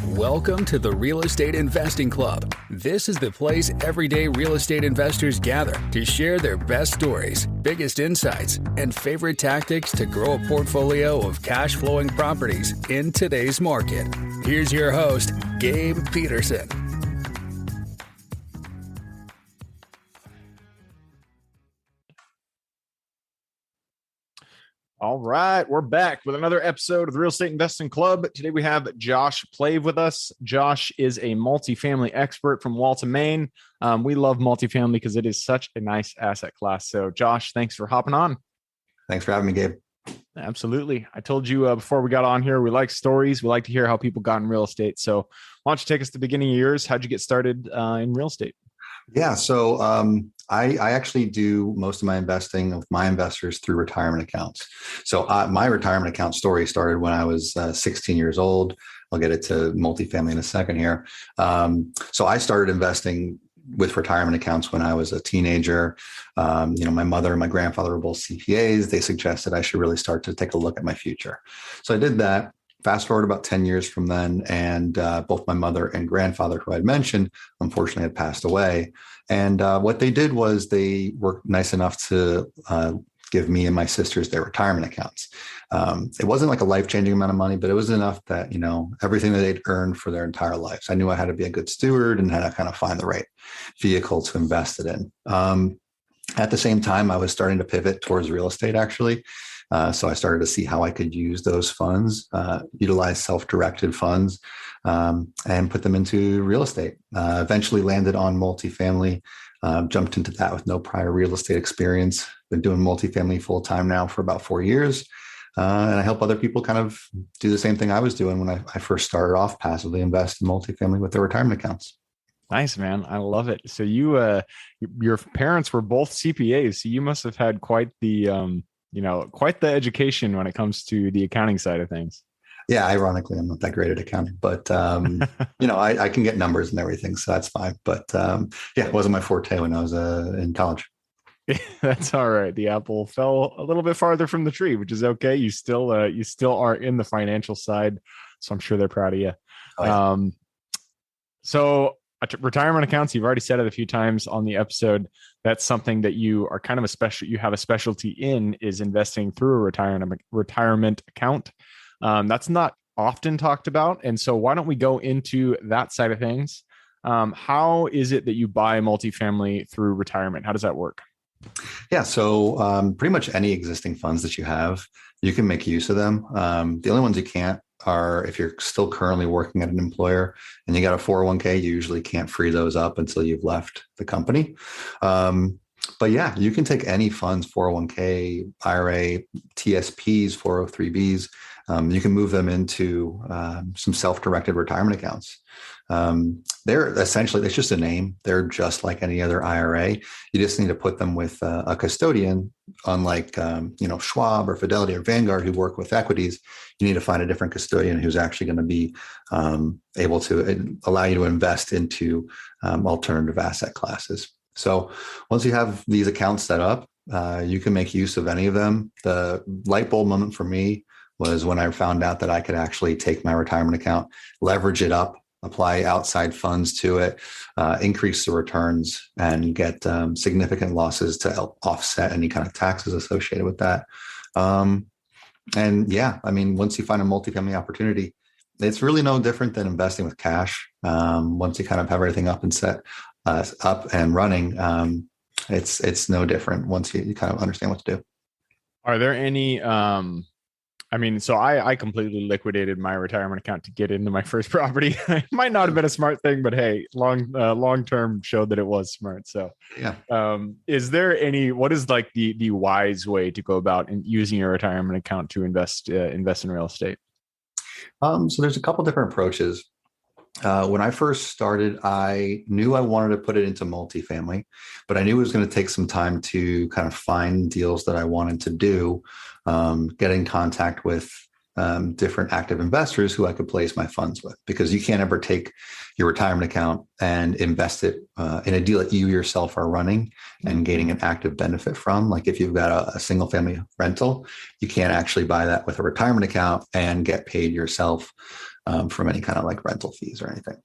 Welcome to the Real Estate Investing Club. This is the place everyday real estate investors gather to share their best stories, biggest insights, and favorite tactics to grow a portfolio of cash flowing properties in today's market. Here's your host, Gabe Peterson. All right, we're back with another episode of the Real Estate Investing Club. Today we have Josh Plave with us. Josh is a multifamily expert from Walton, Maine. We love multifamily because it is such a nice asset class. So Josh, thanks for hopping on. Thanks for having me, Gabe. Absolutely. I told you before we got on here, we like stories. We like to hear how people got in real estate. So why don't you take us to the beginning of yours? How'd you get started in real estate? Yeah, so I actually do most of my investing with my investors through retirement accounts. So my retirement account story started when I was 16 years old. I'll get it to multifamily in a second here. So I started investing with retirement accounts when I was a teenager. My mother and my grandfather were both CPAs. They suggested I should really start to take a look at my future. So I did that. Fast forward about 10 years from then, and both my mother and grandfather, who I'd mentioned, unfortunately had passed away. And what they did was they were nice enough to give me and my sisters their retirement accounts. It wasn't like a life-changing amount of money, but it was enough that, everything that they'd earned for their entire lives. I knew I had to be a good steward and had to kind of find the right vehicle to invest it in. At the same time, I was starting to pivot towards real estate, actually. So I started to see how I could use those funds, utilize self-directed funds, and put them into real estate. Eventually landed on multifamily, jumped into that with no prior real estate experience. Been doing multifamily full time now for about 4 years. And I help other people kind of do the same thing I was doing when I first started off, passively invest in multifamily with their retirement accounts. Nice, man. I love it. So your parents were both CPAs, so you must have had quite the quite the education when it comes to the accounting side of things. Yeah, ironically, I'm not that great at accounting, but I can get numbers and everything, so that's fine. But it wasn't my forte when I was in college. That's all right. The apple fell a little bit farther from the tree, which is okay. You still are in the financial side, so I'm sure they're proud of you. Oh, yeah. So retirement accounts, you've already said it a few times on the episode. That's something that you are kind of you have a specialty in, is investing through a retirement account. That's not often talked about. And so why don't we go into that side of things? How is it that you buy multifamily through retirement? How does that work? Yeah. So pretty much any existing funds that you have, you can make use of them. The only ones you can't are if you're still currently working at an employer and you got a 401k, you usually can't free those up until you've left the company. But yeah, you can take any funds, 401k, IRA, TSPs, 403bs. You can move them into some self-directed retirement accounts. They're essentially, it's just a name. They're just like any other IRA. You just need to put them with a custodian, unlike Schwab or Fidelity or Vanguard, who work with equities. You need to find a different custodian who's actually going to be able to allow you to invest into alternative asset classes. So once you have these accounts set up, you can make use of any of them. The light bulb moment for me was when I found out that I could actually take my retirement account, leverage it up, apply outside funds to it, increase the returns, and get significant losses to offset any kind of taxes associated with that. Once you find a multifamily opportunity, it's really no different than investing with cash. Once you kind of have everything up and set up and running, it's no different once you kind of understand what to do. Are there any so I completely liquidated my retirement account to get into my first property. It might not have been a smart thing, but hey, long term showed that it was smart. So yeah. Is there what is like the wise way to go about using your retirement account to invest in real estate? So there's a couple different approaches. When I first started, I knew I wanted to put it into multifamily, but I knew it was going to take some time to kind of find deals that I wanted to do, get in contact with different active investors who I could place my funds with, because you can't ever take your retirement account and invest it in a deal that you yourself are running and gaining an active benefit from. Like if you've got a single family rental, you can't actually buy that with a retirement account and get paid yourself from any kind of like rental fees or anything.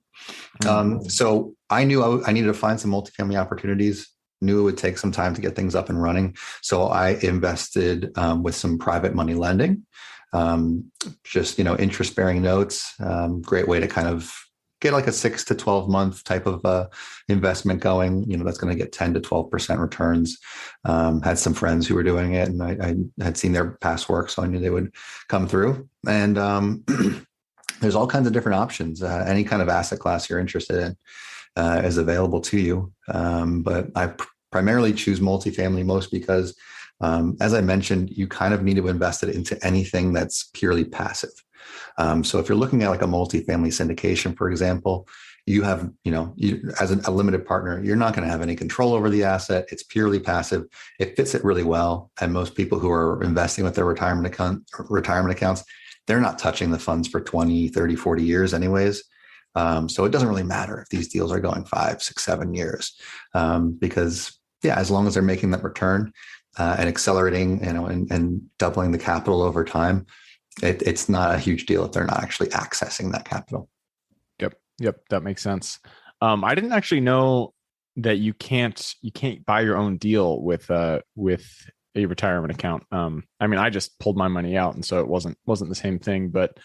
So I knew I needed to find some multifamily opportunities, knew it would take some time to get things up and running. So I invested with some private money lending, just, interest-bearing notes, great way to kind of get like a 6 to 12 month type of investment going, that's going to get 10 to 12% returns. Had some friends who were doing it, and I had seen their past work, so I knew they would come through. And there's all kinds of different options. Any kind of asset class you're interested in is available to you. But I primarily choose multifamily most because, as I mentioned, you kind of need to invest it into anything that's purely passive. So if you're looking at like a multifamily syndication, for example, you have, as a limited partner, you're not going to have any control over the asset. It's purely passive. It fits it really well. And most people who are investing with their retirement accounts, they're not touching the funds for 20, 30, 40 years anyways. So it doesn't really matter if these deals are going 5, 6, 7 years, because as long as they're making that return and accelerating, and doubling the capital over time, it's not a huge deal if they're not actually accessing that capital. Yep. That makes sense. I didn't actually know that you can't buy your own deal with a retirement account. I just pulled my money out, and so it wasn't the same thing. But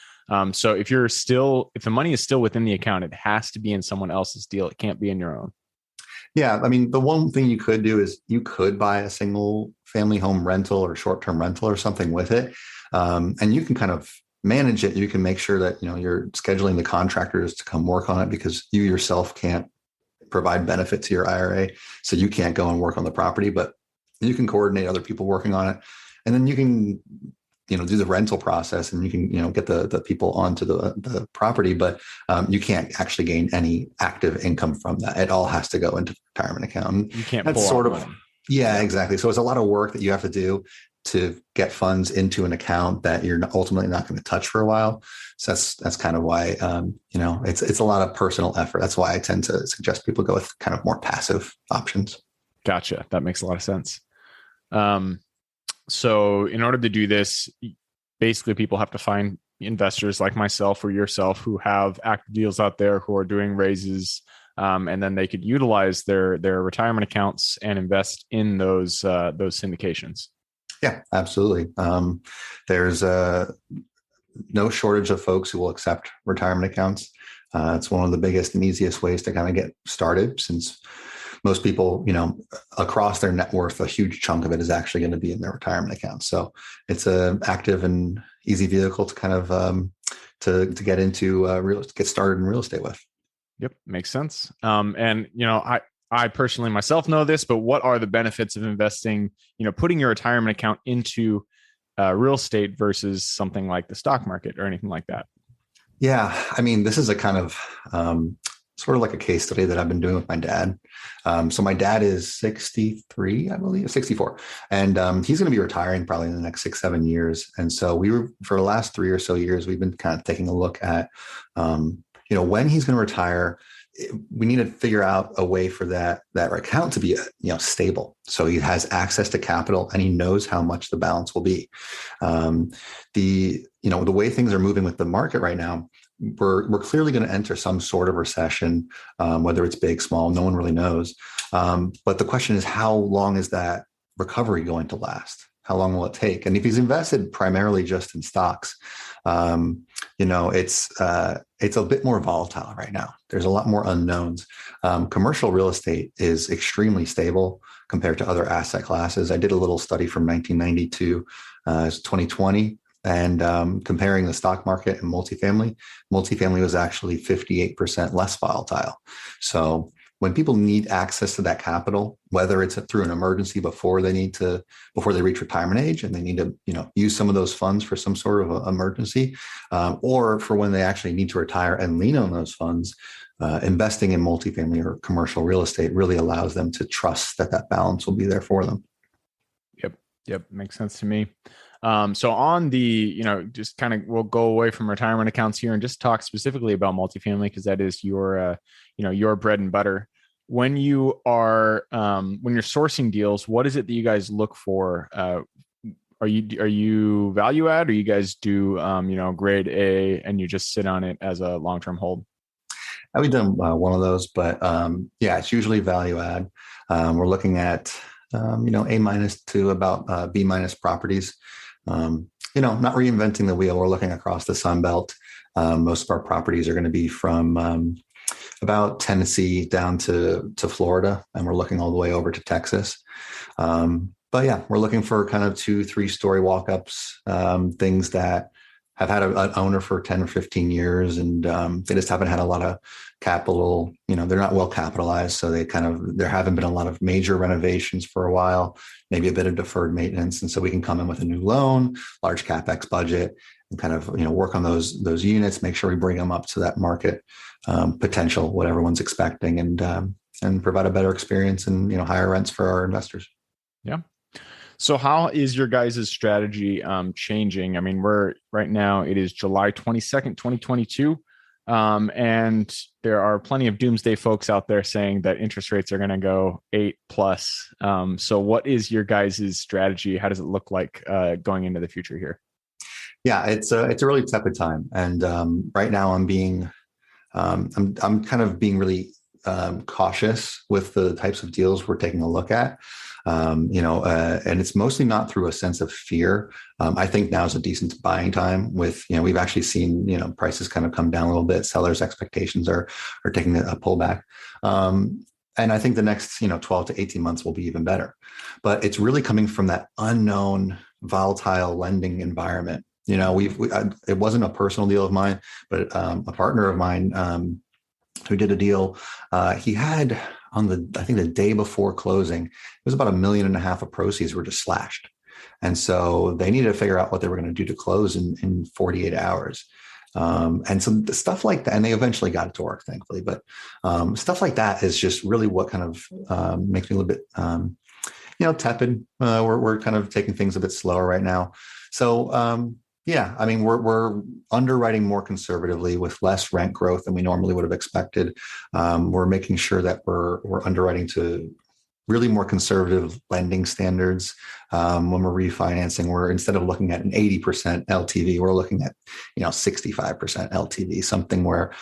so if the money is still within the account, it has to be in someone else's deal. It can't be in your own. Yeah. The one thing you could do is you could buy a single family home rental or short-term rental or something with it. And you can kind of manage it. You can make sure that, you're scheduling the contractors to come work on it, because you yourself can't provide benefit to your IRA. So you can't go and work on the property, but you can coordinate other people working on it. And then you can, do the rental process, and you can, get the people onto the property, but you can't actually gain any active income from that. It all has to go into retirement account. You can't That's pull sort out of, money. yeah, exactly. So it's a lot of work that you have to do to get funds into an account that you're ultimately not going to touch for a while. So that's kind of why, it's a lot of personal effort. That's why I tend to suggest people go with kind of more passive options. Gotcha. That makes a lot of sense. So in order to do this, basically people have to find investors like myself or yourself who have active deals out there, who are doing raises, and then they could utilize their retirement accounts and invest in those syndications. Yeah, absolutely. There's no shortage of folks who will accept retirement accounts. It's one of the biggest and easiest ways to kind of get started, since most people, across their net worth, a huge chunk of it is actually going to be in their retirement account. So it's an active and easy vehicle to kind of to get into get started in real estate with. Yep, makes sense. And I personally myself know this, but what are the benefits of investing, putting your retirement account into real estate versus something like the stock market or anything like that? Yeah, this is a kind of sort of like a case study that I've been doing with my dad. So my dad is 63, I believe, 64. And he's going to be retiring probably in the next 6, 7 years. And so for the last 3 or so years, we've been kind of taking a look at, when he's going to retire. We need to figure out a way for that account to be, stable. So he has access to capital and he knows how much the balance will be. The way things are moving with the market right now, we're clearly going to enter some sort of recession, whether it's big, small, no one really knows. But the question is, how long is that recovery going to last? How long will it take? And if he's invested primarily just in stocks, it's a bit more volatile right now. There's a lot more unknowns. Commercial real estate is extremely stable compared to other asset classes. I did a little study from 1990 to 2020. And comparing the stock market and multifamily was actually 58% less volatile. So when people need access to that capital, whether it's through an emergency before they reach retirement age and they need to, use some of those funds for some sort of emergency, or for when they actually need to retire and lean on those funds, investing in multifamily or commercial real estate really allows them to trust that balance will be there for them. Yep. Makes sense to me. So on the, just kind of, we'll go away from retirement accounts here and just talk specifically about multifamily, because that is your bread and butter. When you are, when you're sourcing deals, what is it that you guys look for Are you value add, or you guys do grade A and you just sit on it as a long-term hold? We've done one of those, but yeah, it's usually value add. We're looking at A minus to about B minus properties. Not reinventing the wheel. We're looking across the Sun Belt. Most of our properties are going to be from about Tennessee down to Florida, and we're looking all the way over to Texas. But yeah, we're looking for kind of 2-3 story walk-ups, things that have had an owner for 10 or 15 years, and they just haven't had a lot of capital. They're not well capitalized, so there haven't been a lot of major renovations for a while, maybe a bit of deferred maintenance. And so we can come in with a new loan, large CapEx budget, and kind of work on those units, make sure we bring them up to that market potential, what everyone's expecting, and provide a better experience and higher rents for our investors. Yeah. So how is your guys' strategy changing? I mean, right now it is July 22nd, 2022. And there are plenty of doomsday folks out there saying that interest rates are going to go 8+. So what is your guys' strategy? How does it look like going into the future here? Yeah, it's a really tepid time. And right now I'm kind of being really cautious with the types of deals we're taking a look at. And it's mostly not through a sense of fear. I think now is a decent buying time with, we've actually seen, prices kind of come down a little bit. Sellers' expectations are taking a pullback. And I think the next, 12 to 18 months will be even better. But it's really coming from that unknown, volatile lending environment. It wasn't a personal deal of mine, but a partner of mine who did a deal, he had I think the day before closing, it was about $1.5 million of proceeds were just slashed. And so they needed to figure out what they were going to do to close in 48 hours. And so the stuff like that, and they eventually got it to work, thankfully, but stuff like that is just really what kind of makes me a little bit, tepid. We're kind of taking things a bit slower right now. So, yeah, I mean, we're underwriting more conservatively with less rent growth than we normally would have expected. We're making sure that we're underwriting to really more conservative lending standards. When we're refinancing, we're, instead of looking at an 80% LTV, we're looking at 65% LTV, something where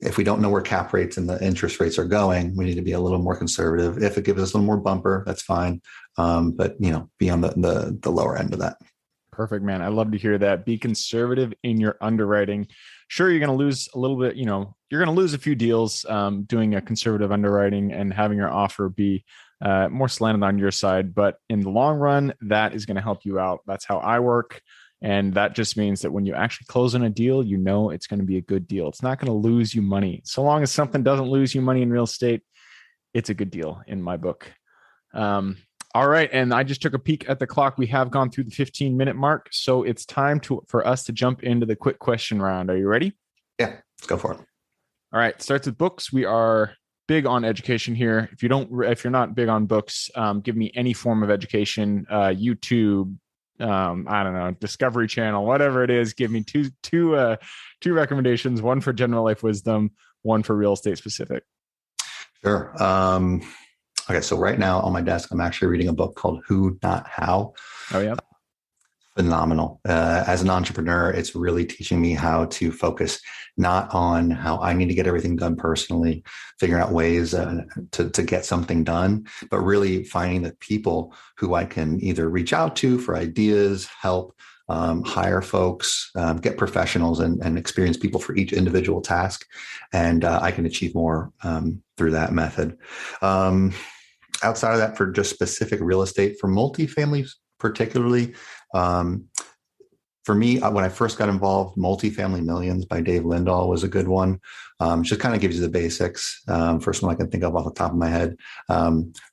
if we don't know where cap rates and the interest rates are going, we need to be a little more conservative. If it gives us a little more bumper, that's fine. But be on the lower end of that. Perfect, man. I love to hear that. Be conservative in your underwriting. Sure, you're going to lose a little bit, you're going to lose a few deals doing a conservative underwriting and having your offer be more slanted on your side. But in the long run, that is going to help you out. That's how I work. And that just means that when you actually close on a deal, it's going to be a good deal. It's not going to lose you money. So long as something doesn't lose you money in real estate, it's a good deal in my book. All right. And I just took a peek at the clock. We have gone through the 15-minute mark. So it's time for us to jump into the quick question round. Are you ready? Yeah, let's go for it. All right. Starts with books. We are big on education here. If you're not big on books, give me any form of education, YouTube, I don't know, Discovery Channel, whatever it is. Give me two recommendations, one for general life wisdom, one for real estate specific. Sure. Okay, so right now on my desk, I'm actually reading a book called Who, Not How. Oh, yeah. Phenomenal. As an entrepreneur, it's really teaching me how to focus not on how I need to get everything done personally, figuring out ways to get something done, but really finding the people who I can either reach out to for ideas, help, hire folks, get professionals and experienced people for each individual task. And I can achieve more through that method. Outside of that, for just specific real estate, for multifamily particularly, for me, when I first got involved, Multifamily Millions by Dave Lindahl was a good one. Just kind of gives you the basics. First one I can think of off the top of my head.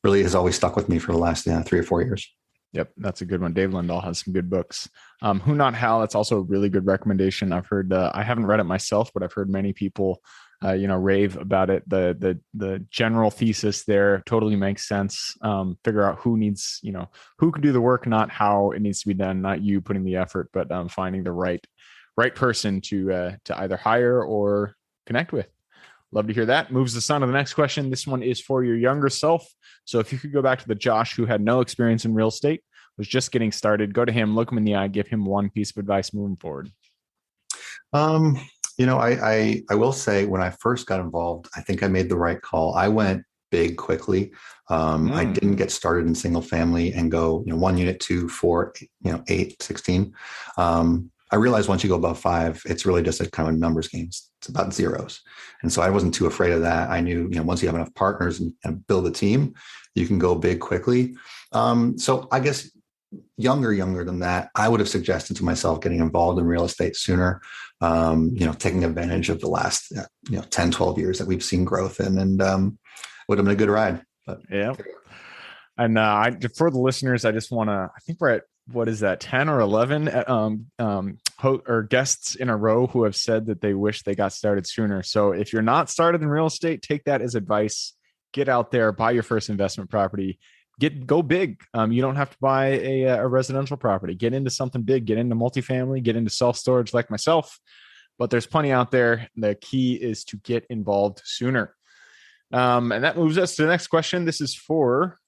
Really has always stuck with me for the last 3 or 4 years. Yep, that's a good one. Dave Lindahl has some good books. Who Not How, that's also a really good recommendation. I've heard, I haven't read it myself, but I've heard many people rave about it. The general thesis there totally makes sense. Figure out who needs, who can do the work, not how it needs to be done, not you putting the effort, but finding the right person to either hire or connect with. Love to hear that. Moves us on to the next question. This one is for your younger self. So if you could go back to the Josh who had no experience in real estate, was just getting started, go to him, look him in the eye, give him one piece of advice moving forward? I will say when I first got involved, I think I made the right call. I went big quickly. I didn't get started in single family and go, 1 unit, 2, 4, 8, 16. I realized once you go above 5, it's really just a kind of numbers game. It's about zeros. And so I wasn't too afraid of that. I knew, once you have enough partners and build a team, you can go big quickly. So I guess younger than that, I would have suggested to myself getting involved in real estate sooner, taking advantage of the last, 10, 12 years that we've seen growth in, and would have been a good ride. But yeah. And for the listeners, I just want to, I think we're at, what is that, 10 or 11 or guests in a row who have said that they wish they got started sooner. So if you're not started in real estate, take that as advice. Get out there, buy your first investment property, go big. You don't have to buy a residential property. Get into something big, get into multifamily, get into self-storage like myself. But there's plenty out there. The key is to get involved sooner. And that moves us to the next question. This is for,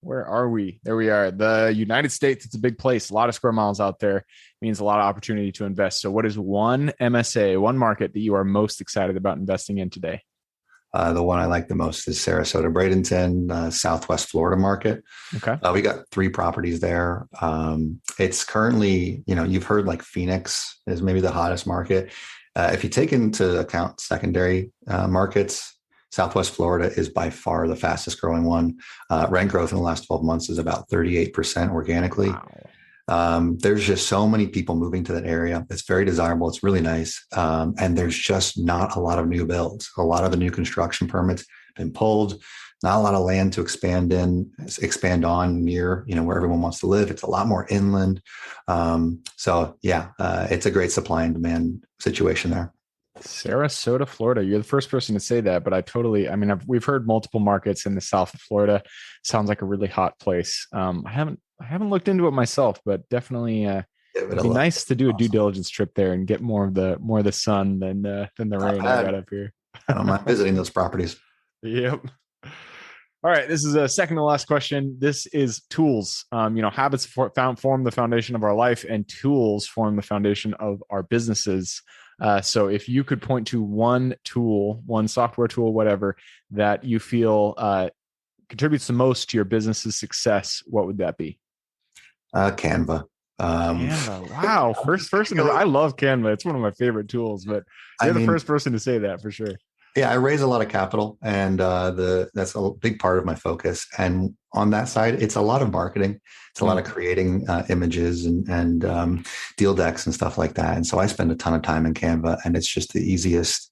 where are we? There we are. The United States. It's a big place. A lot of square miles out there. Means a lot of opportunity to invest. So what is one MSA, one market that you are most excited about investing in today? The one I like the most is Sarasota, Bradenton, Southwest Florida market. Okay. We got 3 properties there. It's currently, you've heard like Phoenix is maybe the hottest market. If you take into account secondary markets, Southwest Florida is by far the fastest growing one. Rent growth in the last 12 months is about 38% organically. Wow. There's just so many people moving to that area. It's very desirable. It's really nice. And there's just not a lot of new builds. A lot of the new construction permits have been pulled. Not a lot of land to expand on near, where everyone wants to live. It's a lot more inland. It's a great supply and demand situation there. Sarasota, Florida. You're the first person to say that, but we've heard multiple markets in the South of Florida. Sounds like a really hot place. I haven't looked into it myself, but definitely it'd be nice to do a due diligence trip there and get more of the sun than the rain I got up here. I don't mind visiting those properties. Yep. All right. This is a second to last question. This is tools. Habits form the foundation of our life, and tools form the foundation of our businesses. So if you could point to one tool, one software tool, whatever, that you feel contributes the most to your business's success, what would that be? Canva. Canva. Wow. First person. I love Canva. It's one of my favorite tools, but you're the first person to say that for sure. Yeah, I raise a lot of capital, and that's a big part of my focus. And on that side, it's a lot of marketing. It's a lot of creating images and deal decks and stuff like that. And so I spend a ton of time in Canva, and it's just the easiest,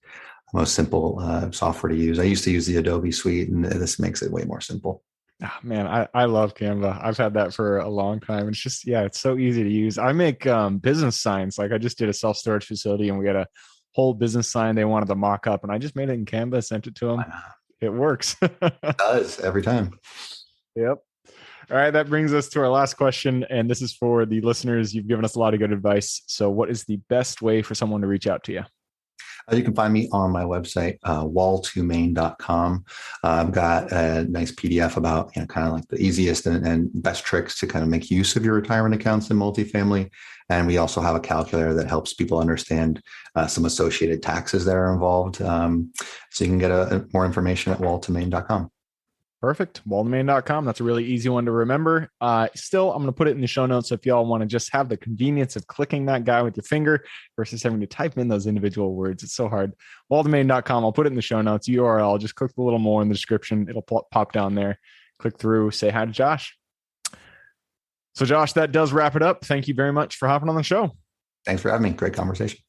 most simple software to use. I used to use the Adobe suite, and this makes it way more simple. Oh, man, I love Canva. I've had that for a long time. It's just, it's so easy to use. I make business signs. Like I just did a self-storage facility, and we had a whole business sign they wanted to mock up, and I just made it in Canva, sent it to them. It works. It does every time. Yep. All right. That brings us to our last question. And this is for the listeners. You've given us a lot of good advice. So what is the best way for someone to reach out to you? You can find me on my website, wall2main.com. I've got a nice PDF about, kind of like the easiest and best tricks to kind of make use of your retirement accounts in multifamily. And we also have a calculator that helps people understand some associated taxes that are involved. So you can get more information at wall2main.com. Perfect. wall2main.com. That's a really easy one to remember. Still, I'm going to put it in the show notes. So if y'all want to just have the convenience of clicking that guy with your finger versus having to type in those individual words, it's so hard. wall2main.com. I'll put it in the show notes. URL. Just click a little more in the description. It'll pop down there. Click through. Say hi to Josh. So Josh, that does wrap it up. Thank you very much for hopping on the show. Thanks for having me. Great conversation.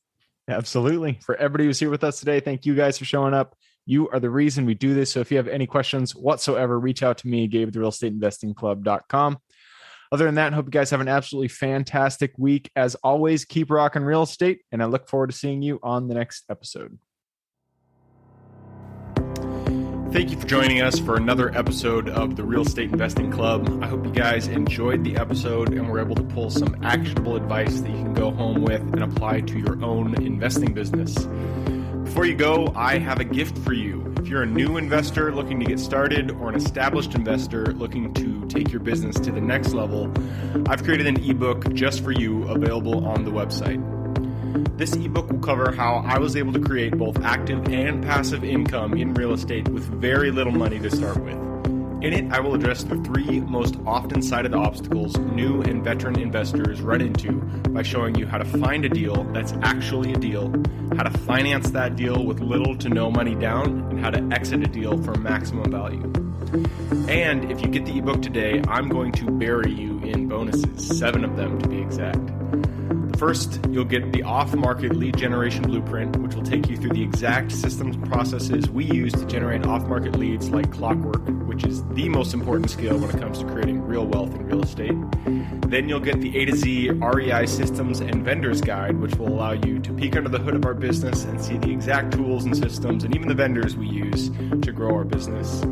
Absolutely. For everybody who's here with us today, thank you guys for showing up. You are the reason we do this. So if you have any questions whatsoever, reach out to me, Gabe at therealestateinvestingclub.com. Other than that, I hope you guys have an absolutely fantastic week. As always, keep rocking real estate, and I look forward to seeing you on the next episode. Thank you for joining us for another episode of the Real Estate Investing Club. I hope you guys enjoyed the episode and were able to pull some actionable advice that you can go home with and apply to your own investing business. Before you go, I have a gift for you. If you're a new investor looking to get started or an established investor looking to take your business to the next level, I've created an ebook just for you available on the website. This ebook will cover how I was able to create both active and passive income in real estate with very little money to start with. In it, I will address the 3 most often cited obstacles new and veteran investors run into by showing you how to find a deal that's actually a deal, how to finance that deal with little to no money down, and how to exit a deal for maximum value. And if you get the ebook today, I'm going to bury you in bonuses, 7 of them to be exact. First, you'll get the off-market lead generation blueprint, which will take you through the exact systems and processes we use to generate off-market leads like clockwork, which is the most important skill when it comes to creating real wealth in real estate. Then you'll get the A to Z REI systems and vendors guide, which will allow you to peek under the hood of our business and see the exact tools and systems and even the vendors we use to grow our business.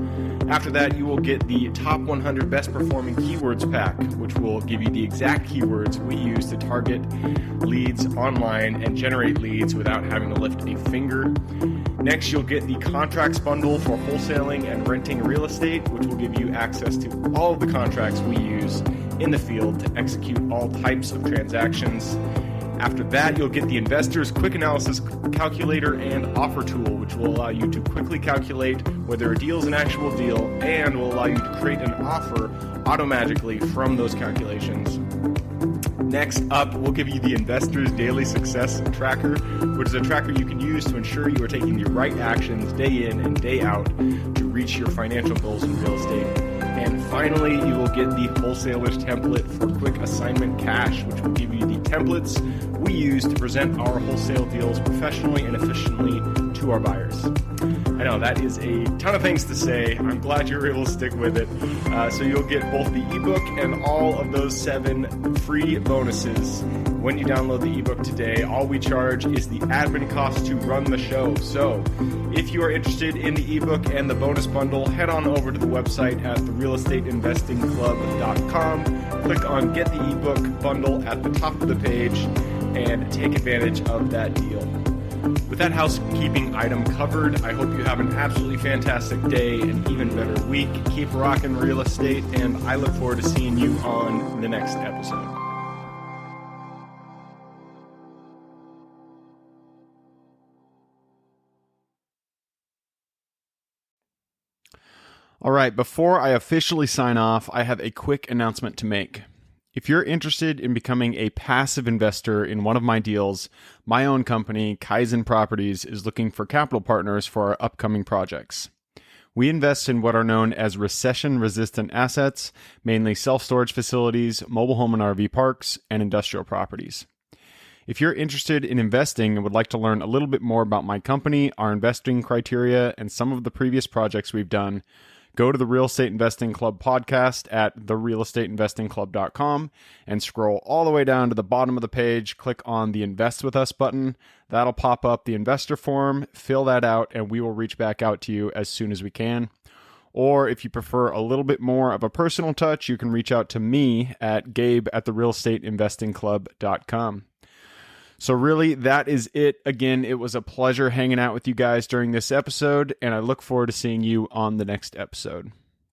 After that, you will get the top 100 best performing keywords pack, which will give you the exact keywords we use to target leads online and generate leads without having to lift a finger. Next, you'll get the contracts bundle for wholesaling and renting real estate, which will give you access to all of the contracts we use in the field to execute all types of transactions. After that, you'll get the Investor's Quick Analysis Calculator and Offer Tool, which will allow you to quickly calculate whether a deal is an actual deal and will allow you to create an offer automatically from those calculations. Next up, we'll give you the Investor's Daily Success Tracker, which is a tracker you can use to ensure you are taking the right actions day in and day out to reach your financial goals in real estate. And finally, you will get the Wholesaler's Template for Quick Assignment Cash, which will give you the templates we use to present our wholesale deals professionally and efficiently to our buyers. I know that is a ton of things to say. I'm glad you were able to stick with it. So you'll get both the ebook and all of those 7 free bonuses when you download the ebook today. All we charge is the admin cost to run the show. So if you are interested in the ebook and the bonus bundle, head on over to the website at therealestateinvestingclub.com. Click on Get the Ebook Bundle at the top of the page and take advantage of that deal. With that housekeeping item covered, I hope you have an absolutely fantastic day and even better week. Keep rocking real estate, and I look forward to seeing you on the next episode. All right, before I officially sign off, I have a quick announcement to make. If you're interested in becoming a passive investor in one of my deals, my own company, Kaizen Properties, is looking for capital partners for our upcoming projects. We invest in what are known as recession-resistant assets, mainly self-storage facilities, mobile home and RV parks, and industrial properties. If you're interested in investing and would like to learn a little bit more about my company, our investing criteria, and some of the previous projects we've done, go to the Real Estate Investing Club podcast at therealestateinvestingclub.com and scroll all the way down to the bottom of the page. Click on the Invest With Us button. That'll pop up the investor form. Fill that out, and we will reach back out to you as soon as we can. Or if you prefer a little bit more of a personal touch, you can reach out to me at gabe@therealestateinvestingclub.com. So really, that is it. Again, it was a pleasure hanging out with you guys during this episode, and I look forward to seeing you on the next episode.